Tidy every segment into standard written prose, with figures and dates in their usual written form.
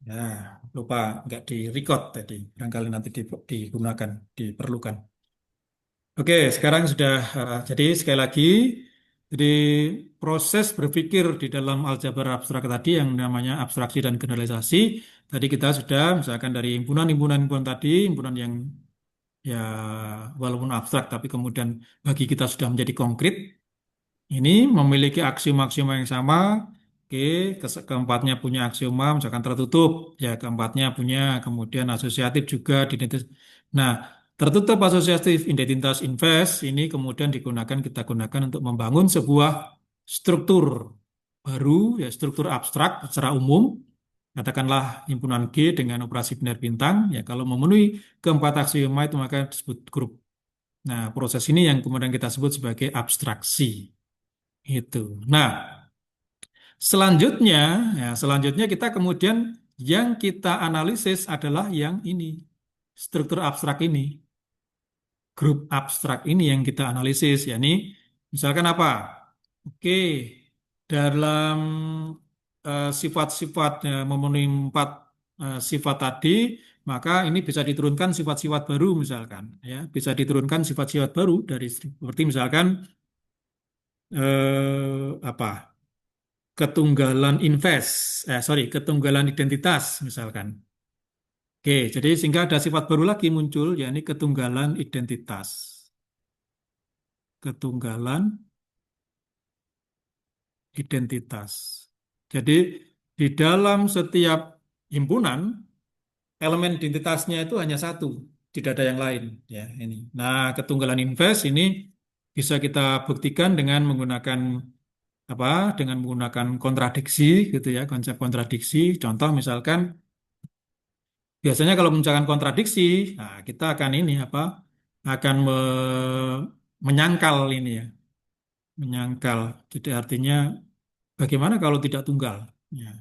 Ya, lupa nggak di record tadi. Barangkali nanti digunakan, diperlukan. Oke, sekarang sudah. Jadi sekali lagi, jadi proses berpikir di dalam aljabar abstrak tadi yang namanya abstraksi dan generalisasi. Tadi kita sudah misalkan dari himpunan tadi, himpunan yang ya walaupun abstrak tapi kemudian bagi kita sudah menjadi konkret. Ini memiliki aksioma-aksioma yang sama. Oke, keempatnya punya aksioma, misalkan tertutup. Ya, keempatnya punya, kemudian asosiatif juga, identitas. Nah, tertutup asosiatif identitas invest ini kemudian kita gunakan untuk membangun sebuah struktur baru, ya struktur abstrak secara umum. Katakanlah himpunan G dengan operasi biner bintang. Ya, kalau memenuhi keempat aksioma itu maka disebut grup. Nah, proses ini yang kemudian kita sebut sebagai abstraksi. Itu. Nah, selanjutnya, selanjutnya kita kemudian yang kita analisis adalah yang ini, struktur abstrak ini, grup abstrak ini yang kita analisis, yakni misalkan apa? Oke, dalam sifat-sifat memenuhi empat sifat tadi, maka ini bisa diturunkan sifat-sifat baru misalkan, ya, bisa diturunkan sifat-sifat baru dari seperti misalkan apa? Ketunggalan identitas misalkan. Oke, jadi sehingga ada sifat baru lagi muncul, yakni ketunggalan identitas. Ketunggalan identitas. Jadi di dalam setiap himpunan, elemen identitasnya itu hanya satu, tidak ada yang lain. Ya, ini. Nah, ketunggalan invest ini bisa kita buktikan dengan menggunakan apa? Dengan menggunakan kontradiksi, gitu ya, konsep kontradiksi. Contoh misalkan. Biasanya kalau misalkan kontradiksi, nah kita akan ini apa? Akan menyangkal ini ya, menyangkal. Jadi artinya bagaimana kalau tidak tunggal? Ya.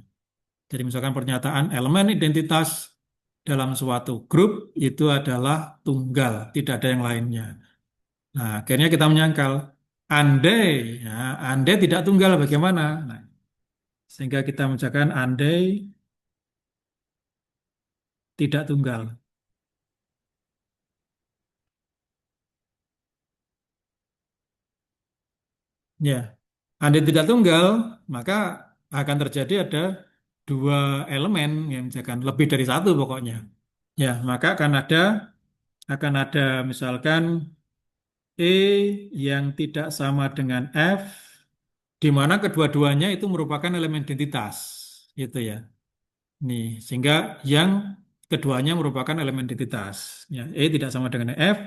Jadi misalkan pernyataan elemen identitas dalam suatu grup itu adalah tunggal, tidak ada yang lainnya. Nah, akhirnya kita menyangkal. Andai, ya, andai tidak tunggal bagaimana? Nah, sehingga kita misalkan andai tidak tunggal. Ya, andai tidak tunggal, maka akan terjadi ada dua elemen yang misalkan lebih dari satu pokoknya. Ya, maka akan ada misalkan E yang tidak sama dengan F, di mana kedua-duanya itu merupakan elemen identitas, gitu ya. Nih, sehingga yang keduanya merupakan elemen identitas. Ya, E tidak sama dengan F,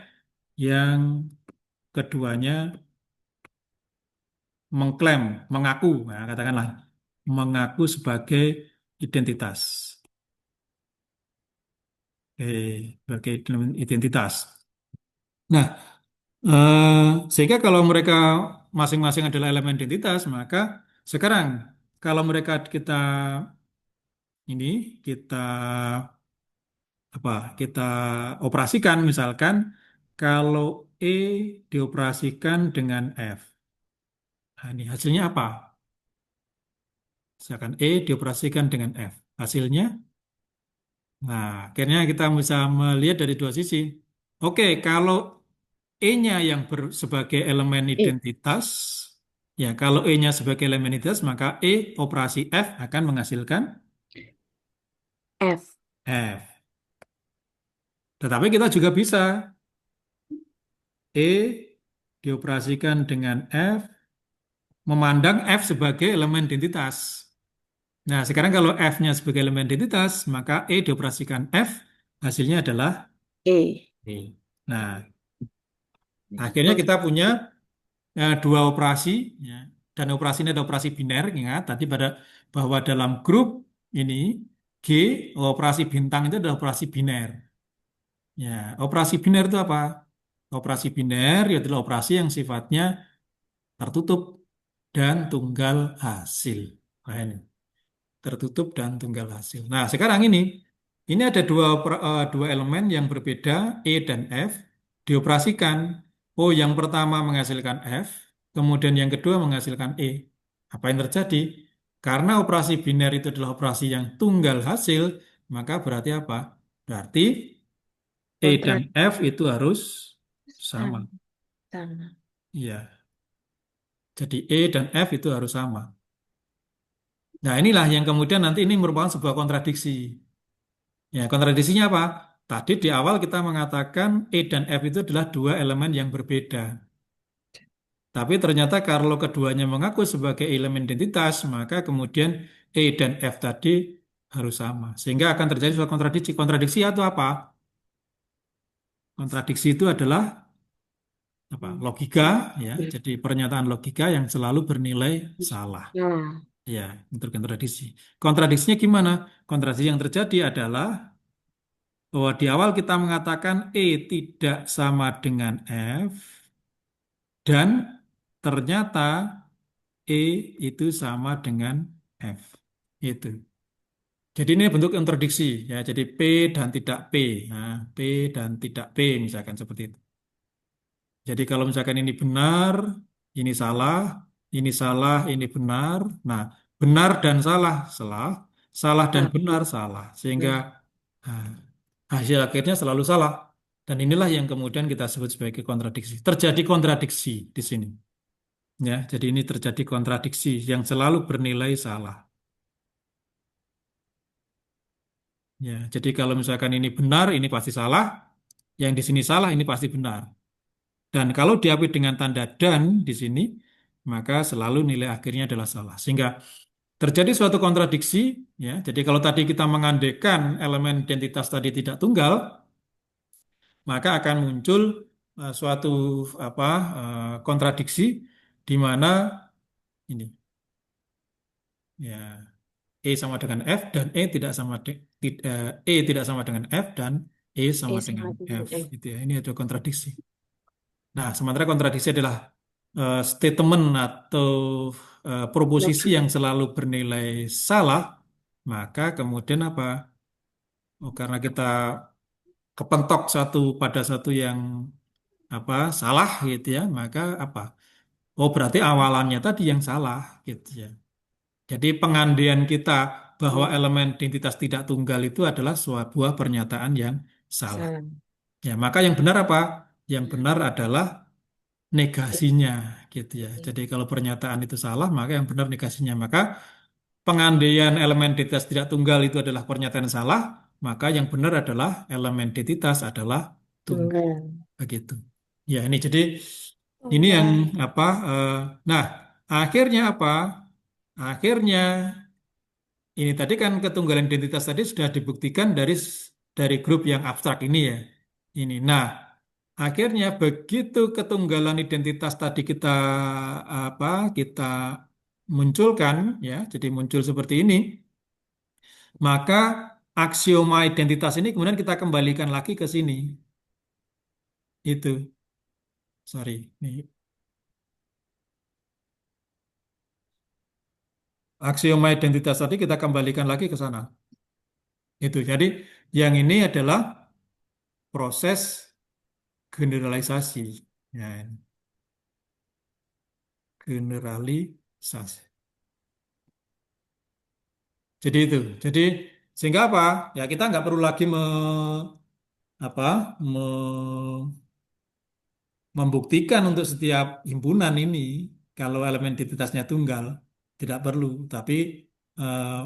yang keduanya mengaku, nah, katakanlah mengaku sebagai identitas. Sebagai identitas. Nah, sehingga kalau mereka masing-masing adalah elemen identitas, maka sekarang kalau mereka kita apa? Kita operasikan misalkan kalau E dioperasikan dengan F. Nah, ini hasilnya apa? Misalkan E dioperasikan dengan F. Hasilnya, nah, akhirnya kita bisa melihat dari dua sisi. Oke, kalau E-nya yang sebagai elemen E, identitas, ya kalau E-nya sebagai elemen identitas, maka E operasi F akan menghasilkan F. F. Tetapi kita juga bisa E dioperasikan dengan F, memandang F sebagai elemen identitas. Nah, sekarang kalau F-nya sebagai elemen identitas, maka E dioperasikan F, hasilnya adalah E. E. Nah, akhirnya kita punya dua operasi, ya. Dan operasi ini ada operasi biner, ingat tadi bahwa dalam grup ini G, operasi bintang itu adalah operasi biner. Ya, operasi biner itu apa? Operasi biner itu adalah operasi yang sifatnya tertutup dan tunggal hasil. Nah, ini tertutup dan tunggal hasil. Nah, sekarang ini ada dua elemen yang berbeda, E dan F, dioperasikan. Oh, yang pertama menghasilkan F, kemudian yang kedua menghasilkan E. Apa yang terjadi? Karena operasi biner itu adalah operasi yang tunggal hasil, maka berarti apa? Berarti E dan Kontrak F itu harus sama. sama. Sama. Iya, jadi E dan F itu harus sama. Nah, inilah yang kemudian nanti ini merupakan sebuah kontradiksi. Ya, kontradiksinya apa? Tadi di awal kita mengatakan E dan F itu adalah dua elemen yang berbeda. Tapi ternyata kalau keduanya mengaku sebagai elemen identitas, maka kemudian E dan F tadi harus sama. Sehingga akan terjadi suatu kontradiksi. Kontradiksi itu apa? Kontradiksi itu adalah apa? Hmm. Logika, ya. Jadi pernyataan logika yang selalu bernilai salah. Nah, Ya, itu kontradiksi. Kontradiksinya gimana? Kontradiksi yang terjadi adalah bahwa di awal kita mengatakan E tidak sama dengan F dan ternyata E itu sama dengan F. Itu. Jadi ini bentuk kontradiksi ya. Jadi P dan tidak P. Nah, P dan tidak P misalkan seperti itu. Jadi kalau misalkan ini salah, ini benar. Nah, benar dan salah, salah dan nah, benar salah. Sehingga nah, nah, hasil akhirnya selalu salah. Dan inilah yang kemudian kita sebut sebagai kontradiksi. Terjadi kontradiksi di sini. Ya, jadi ini terjadi kontradiksi yang selalu bernilai salah. Ya, jadi kalau misalkan ini benar, ini pasti salah. Yang di sini salah, ini pasti benar. Dan kalau diapit dengan tanda dan di sini, maka selalu nilai akhirnya adalah salah. Sehingga terjadi suatu kontradiksi. Ya, jadi kalau tadi kita mengandaikan elemen identitas tadi tidak tunggal, maka akan muncul suatu apa kontradiksi di mana ini ya E sama dengan F dan E tidak sama dengan F dan E sama dengan sama dengan F F. gitu ya. Ini ada kontradiksi. Nah, sementara kontradiksi adalah statement atau proposisi Logik. yang selalu bernilai salah, maka kemudian apa? Oh, karena kita kepentok satu pada satu yang apa salah gitu ya, maka apa? Oh, berarti awalannya tadi yang salah gitu ya. Jadi pengandaian kita bahwa Hmm. elemen identitas tidak tunggal itu adalah sebuah pernyataan yang salah. Salah. Ya, maka yang benar apa? Yang benar adalah negasinya gitu ya. Jadi kalau pernyataan itu salah, maka yang benar negasinya. Maka pengandaian elemen identitas tidak tunggal itu adalah pernyataan yang salah, maka yang benar adalah elemen identitas adalah tunggal. Tunggal. Begitu. Ya, ini jadi ini yang Tunggal. apa? Nah, akhirnya apa? Akhirnya ini tadi kan ketunggalan identitas tadi sudah dibuktikan dari grup yang abstrak ini ya. Ini. Nah, akhirnya begitu ketunggalan identitas tadi apa kita munculkan ya, jadi muncul seperti ini, maka aksioma identitas ini kemudian kita kembalikan lagi ke sini. Itu, sorry, ini aksioma identitas tadi kita kembalikan lagi ke sana. Itu. Jadi yang ini adalah proses generalisasi. Ya, generalisasi. Jadi itu. Jadi sehingga apa? Ya kita nggak perlu lagi apa membuktikan untuk setiap himpunan ini kalau elemen identitasnya tunggal tidak perlu. Tapi eh,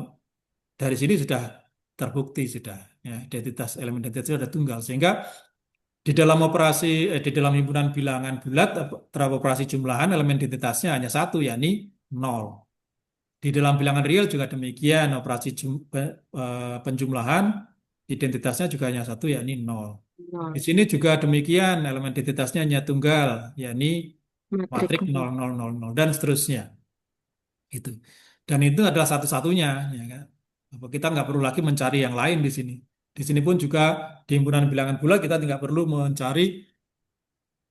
dari sini sudah terbukti sudah ya identitas elemen identitas sudah tunggal sehingga di dalam himpunan bilangan bulat terhadap operasi jumlahan elemen identitasnya hanya satu yakni nol. Di dalam bilangan real juga demikian, operasi penjumlahan identitasnya juga hanya satu, yakni nol. Di Nol. sini juga demikian, elemen identitasnya hanya tunggal, yakni Matrik matrik nol. 0000 dan seterusnya. Itu. Dan itu adalah satu-satunya, ya kan? Kita nggak perlu lagi mencari yang lain di sini. Di sini pun juga di himpunan bilangan bulat kita tidak perlu mencari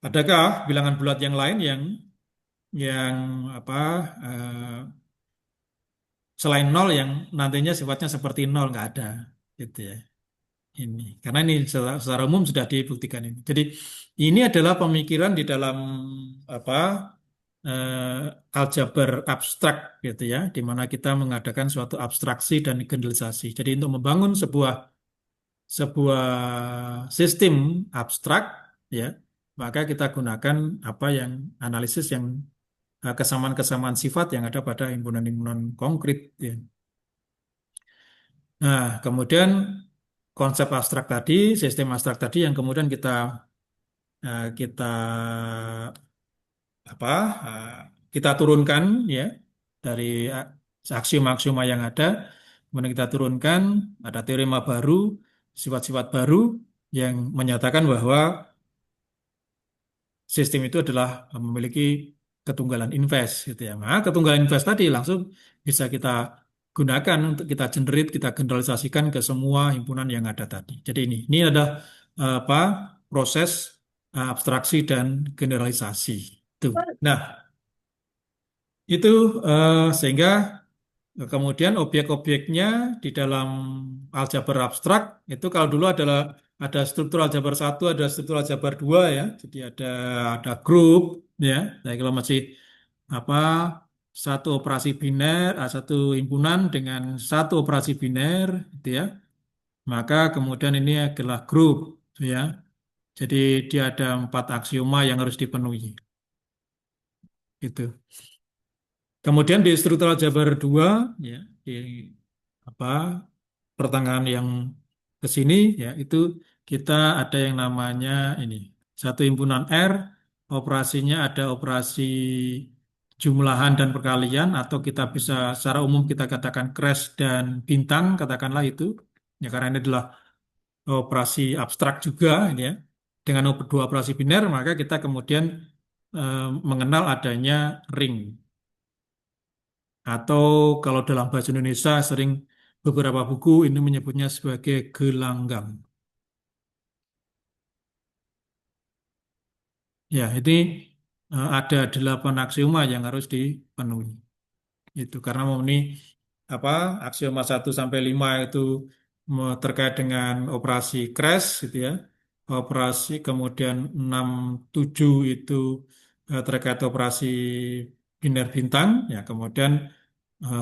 adakah bilangan bulat yang lain yang apa selain nol yang nantinya sifatnya seperti nol nggak ada gitu ya ini karena ini secara umum sudah dibuktikan ini jadi ini adalah pemikiran di dalam apa aljabar abstrak gitu ya, di mana kita mengadakan suatu abstraksi dan generalisasi. Jadi untuk membangun sebuah sebuah sistem abstrak ya, maka kita gunakan apa yang analisis yang kesamaan-kesamaan sifat yang ada pada himpunan-himpunan konkret ya. Nah, kemudian konsep abstrak tadi, sistem abstrak tadi yang kemudian kita apa eh, kita turunkan ya dari aksioma-aksioma yang ada, kemudian kita turunkan ada teorema baru, sifat-sifat baru yang menyatakan bahwa sistem itu adalah memiliki ketunggalan invest gitu ya. Nah, ketunggalan invest tadi langsung bisa kita gunakan untuk kita generate, kita generalisasikan ke semua himpunan yang ada tadi. Jadi ini ada apa proses abstraksi dan generalisasi. Tuh. Nah, itu sehingga kemudian objek-objeknya di dalam aljabar abstrak itu kalau dulu adalah ada struktur aljabar satu, ada struktur aljabar dua ya. Jadi ada grup ya. Nah, kalau masih apa satu operasi biner, satu himpunan dengan satu operasi biner, gitu ya. Maka kemudian ini adalah grup ya. Jadi dia ada 4 aksioma yang harus dipenuhi. Itu. Kemudian di struktural Jabar 2 ya di apa pertengahan yang ke sini ya itu kita ada yang namanya ini satu himpunan R, operasinya ada operasi jumlahan dan perkalian atau kita bisa secara umum kita katakan crash dan bintang katakanlah itu ya karena ini adalah operasi abstrak juga ya dengan dua operasi biner maka kita kemudian mengenal adanya ring atau kalau dalam bahasa Indonesia sering beberapa buku ini menyebutnya sebagai gelanggang. Ya, ini ada 8 aksioma yang harus dipenuhi. Itu karena memenuhi apa aksioma 1 sampai 5 itu terkait dengan operasi crash gitu ya. Operasi kemudian 6 7 itu terkait operasi biner bintang ya. Kemudian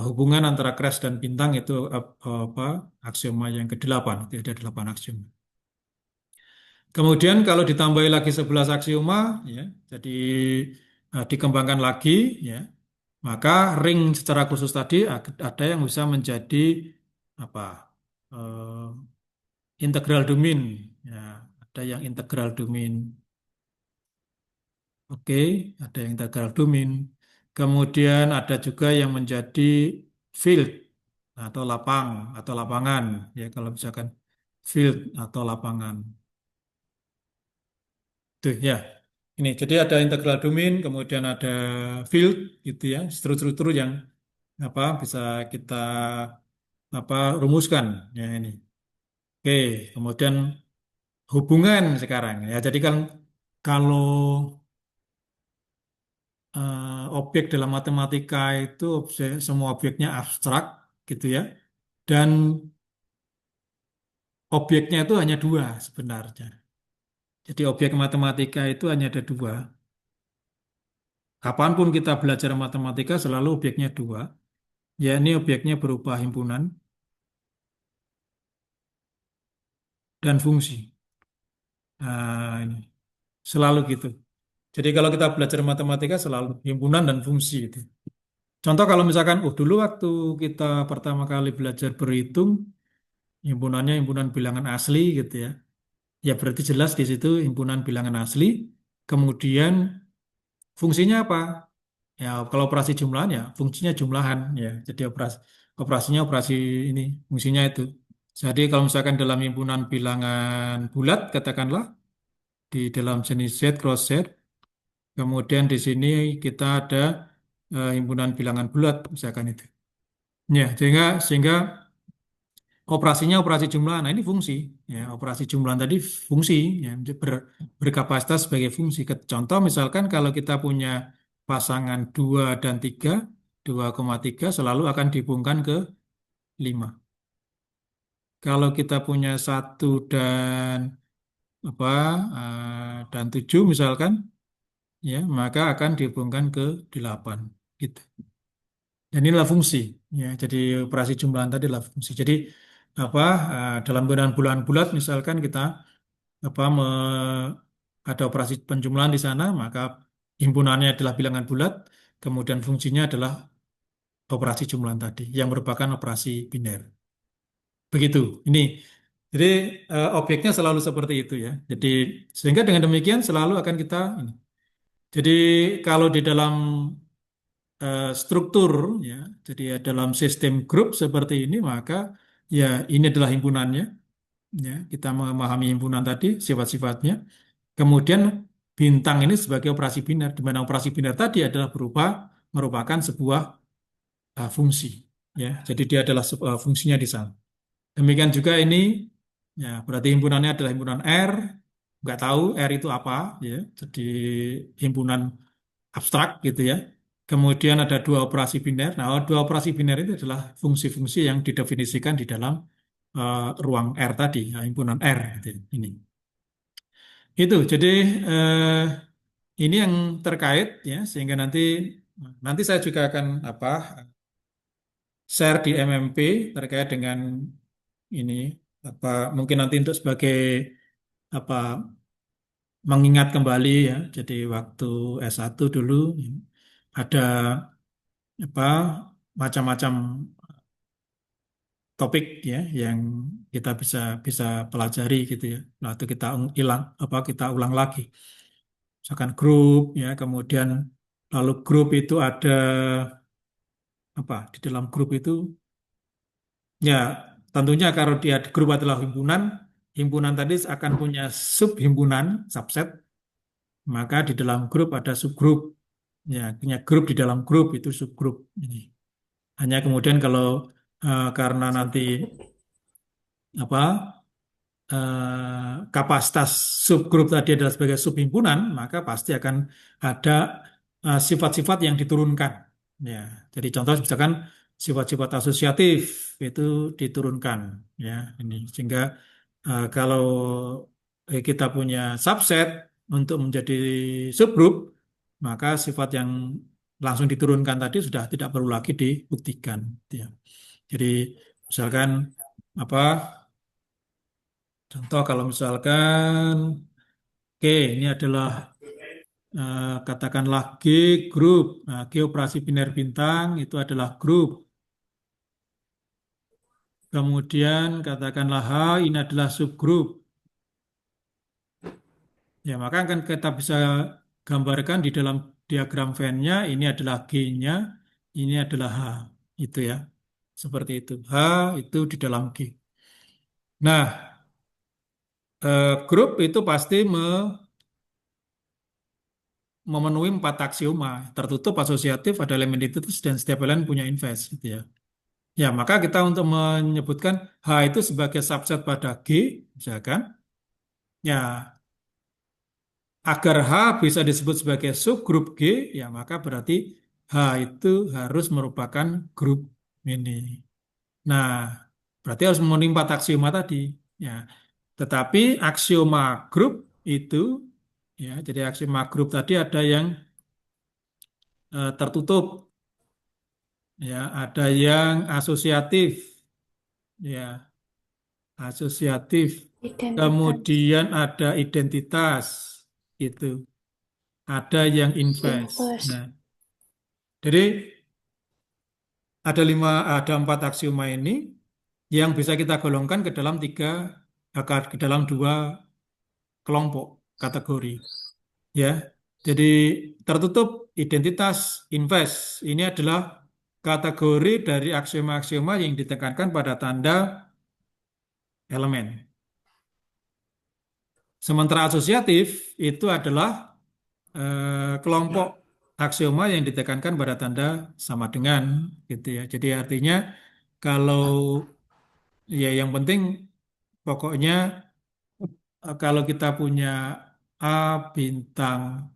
hubungan antara crash dan bintang itu apa aksioma yang ke-8 itu ada 8 aksioma. Kemudian kalau ditambahi lagi 11 aksioma ya, jadi dikembangkan lagi ya, maka ring secara khusus tadi ada yang bisa menjadi apa integral domain ya, ada yang integral domain. Oke, ada yang integral domain. Kemudian ada juga yang menjadi field atau lapang atau lapangan ya kalau misalkan field atau lapangan. Tuh ya. Ini jadi ada integral domain, kemudian ada field gitu ya, struktur-struktur yang apa bisa kita apa rumuskan ya ini. Oke, kemudian hubungan sekarang ya. Jadi kan kalau objek dalam matematika itu semua objeknya abstrak gitu ya. Dan objeknya itu hanya dua sebenarnya. Jadi objek matematika itu hanya ada dua. Kapanpun kita belajar matematika selalu objeknya dua. Ya ini objeknya berupa himpunan dan fungsi. Nah, ini selalu gitu. Jadi kalau kita belajar matematika selalu himpunan dan fungsi itu. Contoh kalau misalkan, dulu waktu kita pertama kali belajar berhitung, himpunannya himpunan bilangan asli gitu ya. Ya berarti jelas di situ himpunan bilangan asli. Kemudian fungsinya apa? Ya kalau operasi jumlahan ya fungsinya jumlahan ya. Jadi operasinya operasi ini fungsinya itu. Jadi kalau misalkan dalam himpunan bilangan bulat katakanlah di dalam jenis Z cross Z, kemudian di sini kita ada himpunan bilangan bulat misalkan itu. Ya, sehingga operasinya operasi jumlahan. Nah, ini fungsi. Ya, operasi jumlahan tadi fungsi ya, berkapasitas sebagai fungsi. Contoh misalkan kalau kita punya pasangan 2 dan 3, 2,3 selalu akan dihubungkan ke 5. Kalau kita punya 1 dan apa dan 7 misalkan ya, maka akan dihubungkan ke 8 gitu. Dan inilah fungsi, ya. Jadi operasi jumlahan tadi adalah fungsi. Jadi apa dalam penggunaan bulan bulat misalkan kita ada operasi penjumlahan di sana, maka himpunannya adalah bilangan bulat, kemudian fungsinya adalah operasi jumlahan tadi yang merupakan operasi biner. Begitu. Ini. Jadi objeknya selalu seperti itu ya. Jadi sehingga dengan demikian selalu akan kita ini. Jadi kalau di dalam struktur ya, jadi dalam sistem grup seperti ini maka ya ini adalah himpunannya ya. Kita memahami himpunan tadi sifat-sifatnya. Kemudian bintang ini sebagai operasi biner, di mana operasi biner tadi adalah merupakan sebuah fungsi ya. Jadi dia adalah fungsinya di sana. Demikian juga ini, ya berarti himpunannya adalah himpunan R. Nggak tahu R itu apa, ya. Jadi himpunan abstrak gitu ya. Kemudian ada dua operasi biner. Nah, dua operasi biner itu adalah fungsi-fungsi yang didefinisikan di dalam ruang R tadi, ya, himpunan R gitu ya. Ini. Itu. Jadi ini yang terkait ya, sehingga nanti saya juga akan share di MMP terkait dengan ini mungkin nanti untuk sebagai apa mengingat kembali ya. Jadi waktu S1 dulu ada apa macam-macam topik ya yang kita bisa bisa pelajari gitu ya. Nah, itu kita ulang lagi. Misalkan grup ya, kemudian lalu grup itu ada di dalam grup itu ya tentunya kalau dia grup adalah himpunan, himpunan tadi akan punya sub himpunan, subset, maka di dalam grup ada subgrup. Ya, punya grup di dalam grup itu subgrup ini. Hanya kemudian kalau karena nanti apa kapasitas subgrup tadi adalah sebagai subhimpunan, maka pasti akan ada sifat-sifat yang diturunkan. Ya, jadi contoh misalkan sifat-sifat asosiatif itu diturunkan, ya ini sehingga kalau kita punya subset untuk menjadi subgrup, maka sifat yang langsung diturunkan tadi sudah tidak perlu lagi dibuktikan. Ya. Jadi misalkan apa contoh kalau misalkan oke ini adalah katakanlah G grup. Nah, G operasi biner bintang itu adalah grup. Kemudian katakanlah H ini adalah subgrup. Ya, maka akan kita bisa gambarkan di dalam diagram Venn-nya ini adalah G-nya, ini adalah H. Itu ya. Seperti itu. H itu di dalam G. Nah, grup itu pasti memenuhi 4 aksioma. Tertutup, asosiatif, ada elemen identitas, dan setiap elemen punya inverse. Gitu ya. Ya, maka kita untuk menyebutkan H itu sebagai subset pada G, misalkan, ya agar H bisa disebut sebagai subgrup G, ya maka berarti H itu harus merupakan grup ini. Nah, berarti harus memenuhi 4 aksioma tadi. Ya, tetapi aksioma grup itu, ya, jadi aksioma grup tadi ada yang tertutup, ya, ada yang asosiatif, ya, asosiatif. Identitas. Kemudian ada identitas, itu. Ada yang inverse. Inverse. Nah, jadi ada 4 aksioma ini yang bisa kita golongkan ke dalam ke dalam 2 kelompok kategori. Ya, jadi tertutup identitas inverse ini adalah kategori dari aksioma-aksioma yang ditekankan pada tanda elemen. Sementara asosiatif itu adalah kelompok aksioma yang ditekankan pada tanda sama dengan gitu ya. Jadi artinya kalau ya yang penting pokoknya kalau kita punya A bintang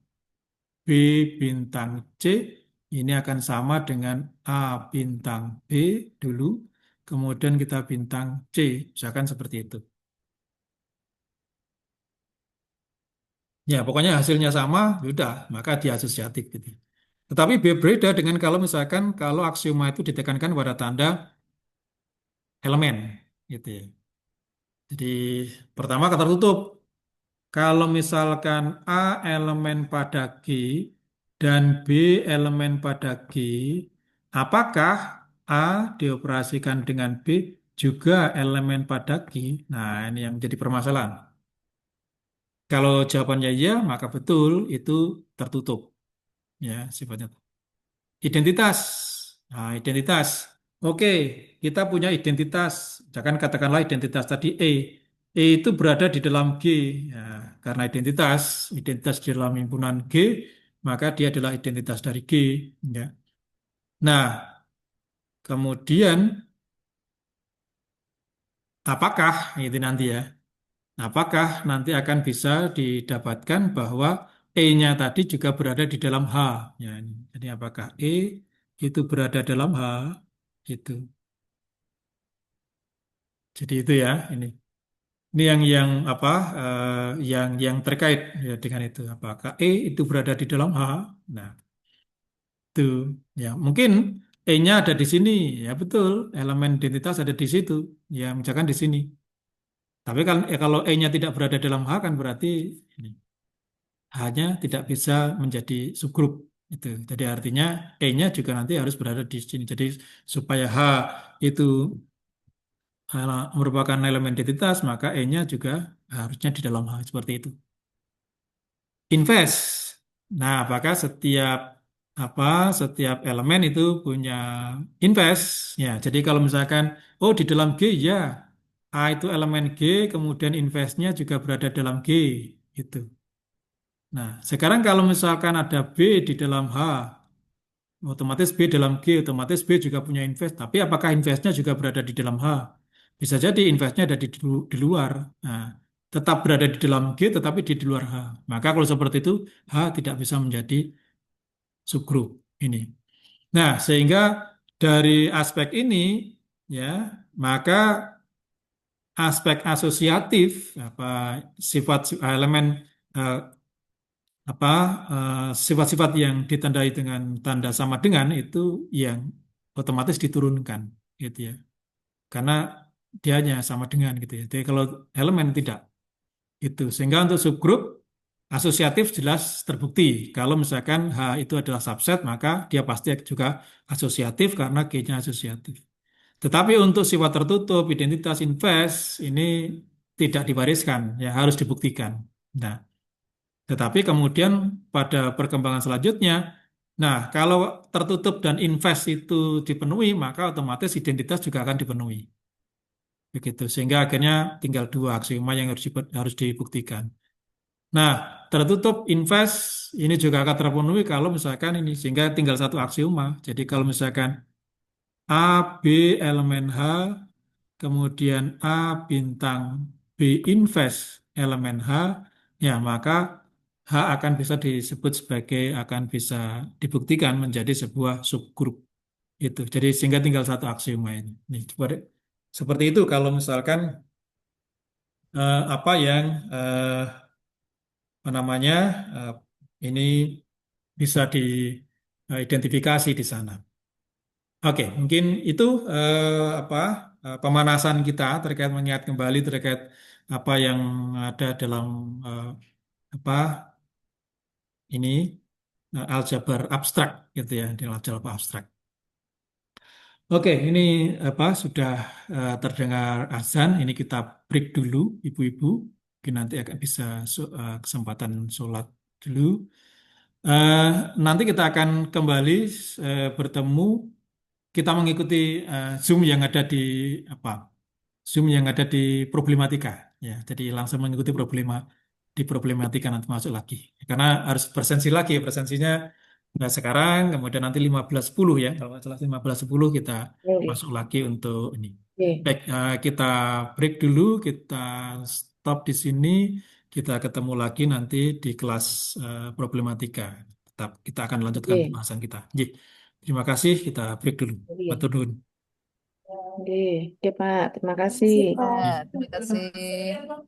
B bintang C ini akan sama dengan A bintang B dulu, kemudian kita bintang C, misalkan seperti itu. Ya, pokoknya hasilnya sama, ya udah, maka dia asosiatif gitu. Tetapi berbeda dengan kalau misalkan kalau aksioma itu ditekankan pada tanda elemen gitu ya. Jadi pertama kata tertutup. Kalau misalkan A elemen pada G dan B elemen pada G, apakah A dioperasikan dengan B juga elemen pada G? Nah, ini yang jadi permasalahan. Kalau jawabannya iya, maka betul itu tertutup. Ya, sifatnya. Identitas. Nah, identitas. Oke, kita punya identitas. Jangan katakanlah identitas tadi E. E itu berada di dalam G. Ya, karena identitas di dalam himpunan G, maka dia adalah identitas dari G. Ya. Nah, kemudian apakah itu nanti ya? Apakah nanti akan bisa didapatkan bahwa E-nya tadi juga berada di dalam H? Ya, ini. Jadi apakah E itu berada dalam H? Itu. Jadi itu ya ini. Ini yang apa? Yang terkait ya, dengan itu. Apakah E itu berada di dalam H? Nah, itu ya mungkin E-nya ada di sini. Ya betul, elemen identitas ada di situ. Ya misalkan di sini. Tapi kan kalau E-nya tidak berada dalam H kan berarti ini. H-nya tidak bisa menjadi subgrup itu. Jadi artinya E-nya juga nanti harus berada di sini. Jadi supaya H itu merupakan elemen identitas, maka E-nya juga harusnya di dalam H seperti itu. Invest. Nah, apakah apa setiap elemen itu punya invest? Ya, jadi kalau misalkan oh di dalam G ya A itu elemen G, kemudian investnya juga berada dalam G, gitu. Nah, sekarang kalau misalkan ada B di dalam H, otomatis B dalam G, otomatis B juga punya invest. Tapi apakah investnya juga berada di dalam H? Bisa jadi investnya ada di luar. Nah, tetap berada di dalam G, tetapi di luar H. Maka kalau seperti itu, H tidak bisa menjadi subgrup ini. Nah, sehingga dari aspek ini, ya, maka aspek asosiatif, apa sifat elemen eh, apa sifat-sifat yang ditandai dengan tanda sama dengan itu yang otomatis diturunkan gitu ya karena dia hanya sama dengan gitu ya jadi kalau elemen tidak itu sehingga untuk subgrup asosiatif jelas terbukti kalau misalkan H itu adalah subset maka dia pasti juga asosiatif karena G-nya asosiatif tetapi untuk sifat tertutup identitas invest ini tidak diwariskan ya harus dibuktikan nah tetapi kemudian pada perkembangan selanjutnya, nah kalau tertutup dan invest itu dipenuhi, maka otomatis identitas juga akan dipenuhi. Begitu. Sehingga akhirnya tinggal dua aksioma yang harus dibuktikan. Nah, tertutup invest ini juga akan terpenuhi kalau misalkan ini, sehingga tinggal satu aksioma. Jadi kalau misalkan A, B elemen H, kemudian A bintang B invest elemen H, ya maka H akan bisa disebut sebagai akan bisa dibuktikan menjadi sebuah subgrup itu. Jadi sehingga tinggal satu aksioma ini. Nih, seperti itu kalau misalkan apa yang apa namanya eh, ini bisa diidentifikasi di sana. Oke, mungkin itu apa pemanasan kita terkait mengingat kembali terkait apa yang ada dalam eh, apa ini aljabar abstrak gitu ya, di aljabar abstrak. Oke, ini apa sudah terdengar azan. Ini kita break dulu, ibu-ibu. Mungkin nanti akan bisa kesempatan sholat dulu. Eh, Nanti kita akan kembali bertemu. Kita mengikuti Zoom yang ada di apa Zoom yang ada di problematika ya jadi langsung mengikuti di problematika nanti masuk lagi karena harus presensi lagi presensinya sekarang kemudian nanti 15.10 ya kalau nggak salah 15.10 kita Oke. masuk lagi untuk ini Oke. baik kita break dulu kita stop di sini kita ketemu lagi nanti di kelas problematika tetap kita akan lanjutkan Oke. pembahasan kita. Nggih. Terima kasih kita break dulu. Oke. Matur nuwun. Oke. Oke, Pak. Terima kasih. Ya, terima kasih.